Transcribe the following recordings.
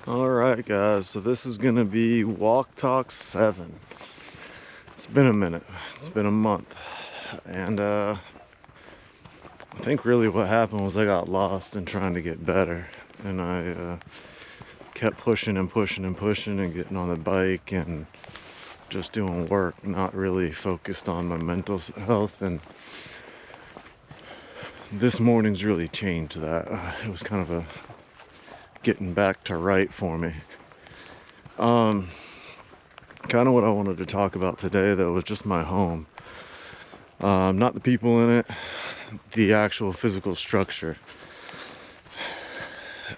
All right, guys, so this is gonna be Walk Talk 7. It's been a minute. It's been a month. And I think really what happened was I got lost in trying to get better. And I kept pushing and pushing and pushing and getting on the bike and just doing work, not really focused on my mental health. And this morning's really changed that. It was kind of a getting back to right for me. Kind of what I wanted to talk about today, though, was just my home. Not the people in it, the actual physical structure.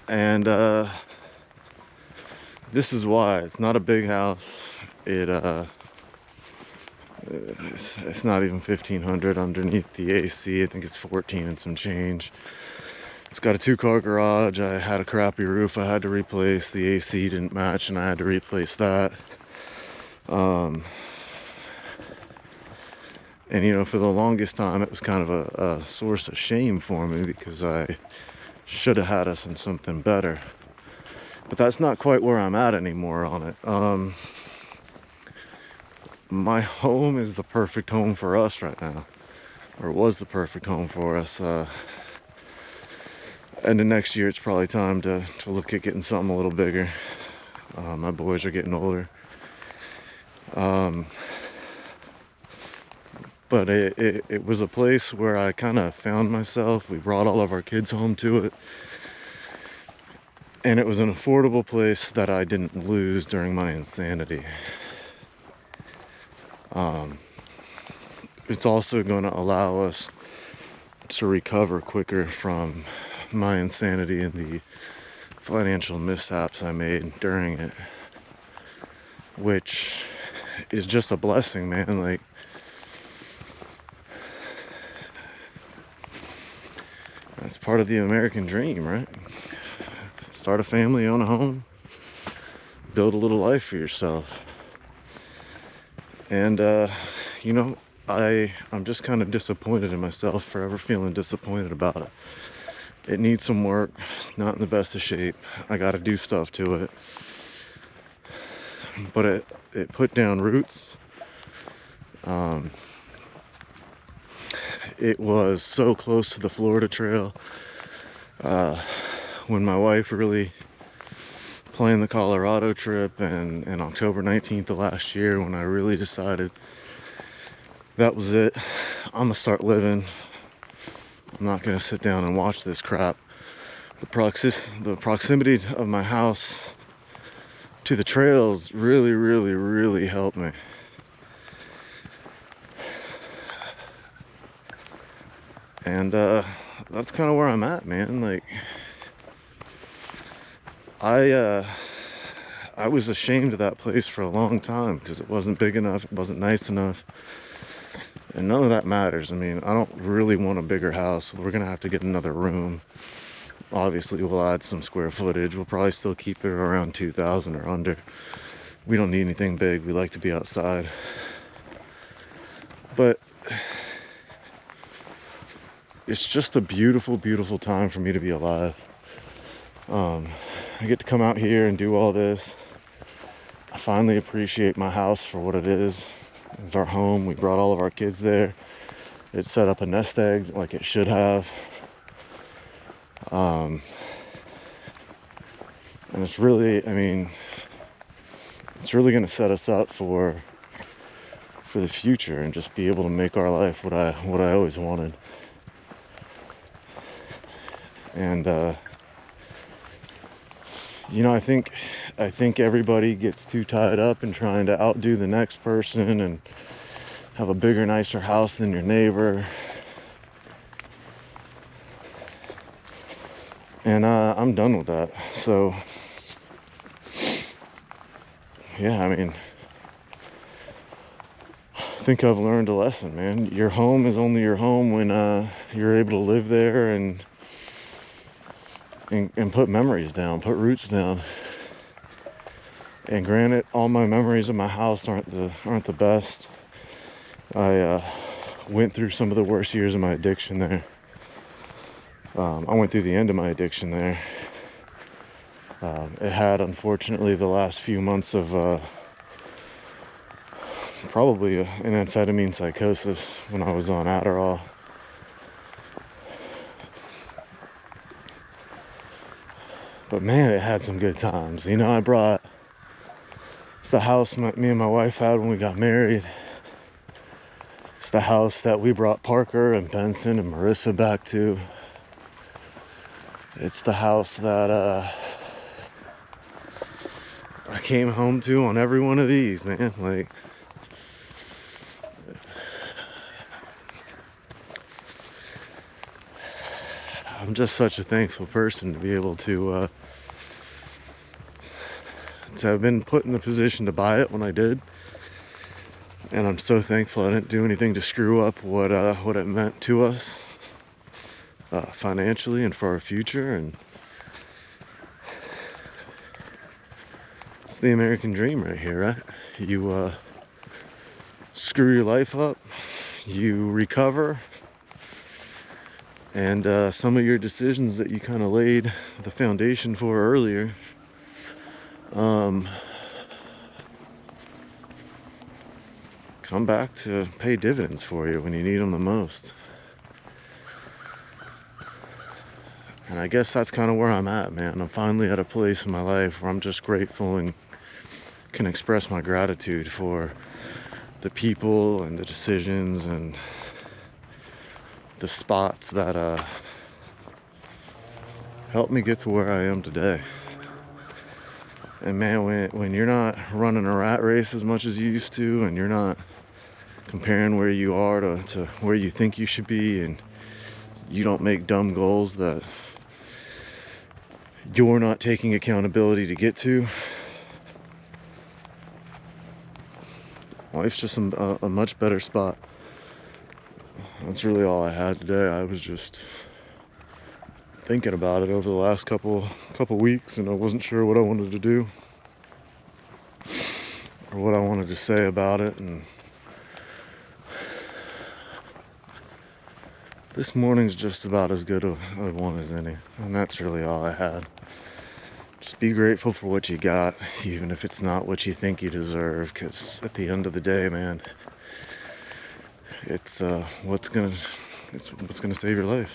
And this is why. It's not a big house. It's not even 1,500 underneath the AC. I think it's 14 and some change. It's got a 2-car garage. I had a crappy roof I had to replace. The AC didn't match and I had to replace that. And you know, for the longest time it was kind of a source of shame for me because I should have had us in something better. But that's not quite where I'm at anymore on it. My home is the perfect home for us right now, or was the perfect home for us. And the next year it's probably time to look at getting something a little bigger. My boys are getting older. But it was a place where I kind of found myself. We brought all of our kids home to it. And it was an affordable place that I didn't lose during my insanity. It's also going to allow us to recover quicker from my insanity and the financial mishaps I made during it. Which is just a blessing, man. Like, that's part of the American dream, right? Start a family, own a home, build a little life for yourself. And you know, I'm just kind of disappointed in myself, forever feeling disappointed about it. It needs some work. It's not in the best of shape. I got to do stuff to it. But it put down roots. It was so close to the Florida Trail. When my wife really planned the Colorado trip, and October 19th of last year, when I really decided that was it, I'm gonna start living. I'm not gonna sit down and watch this crap. The proximity of my house to the trails really helped me. And that's kind of where I'm at, man. Like, I was ashamed of that place for a long time because it wasn't big enough, it wasn't nice enough, and none of that matters. I mean, I don't really want a bigger house. We're gonna have to get another room. Obviously, we'll add some square footage. We'll probably still keep it around 2,000 or under. We don't need anything big. We like to be outside. But it's just a beautiful time for me to be alive. I get to come out here and do all this. I finally appreciate my house for what it is. It's our home. We brought all of our kids there. It set up a nest egg like it should have. And it's really, I mean, it's really going to set us up for the future and just be able to make our life what I always wanted. And you know, I think everybody gets too tied up in trying to outdo the next person and have a bigger, nicer house than your neighbor. And I'm done with that. So yeah, I mean, I think I've learned a lesson, man. Your home is only your home when you're able to live there and put memories down, put roots down. And granted, all my memories of my house aren't the best. I went through some of the worst years of my addiction there. I went through the end of my addiction there. It had, unfortunately, the last few months of probably an amphetamine psychosis when I was on Adderall. But man, it had some good times. You know, it's the house me and my wife had when we got married. It's the house that we brought Parker and Benson and Marissa back to. It's the house that I came home to on every one of these, man. Like, I'm just such a thankful person to be able to have been put in the position to buy it when I did. And I'm so thankful I didn't do anything to screw up what it meant to us financially and for our future. And it's the American dream right here, right? You screw your life up, you recover, and some of your decisions that you kind of laid the foundation for earlier come back to pay dividends for you when you need them the most. And I guess that's kind of where I'm at, man. I'm finally at a place in my life where I'm just grateful and can express my gratitude for the people and the decisions and the spots that helped me get to where I am today. And man, when you're not running a rat race as much as you used to, and you're not comparing where you are to where you think you should be, and you don't make dumb goals that you're not taking accountability to get to, life's just a much better spot. That's really all I had today. I was just thinking about it over the last couple weeks, and I wasn't sure what I wanted to do or what I wanted to say about it. And this morning's just about as good a one as any, and that's really all I had. Just be grateful for what you got, even if it's not what you think you deserve, because at the end of the day, man, it's what's gonna save your life.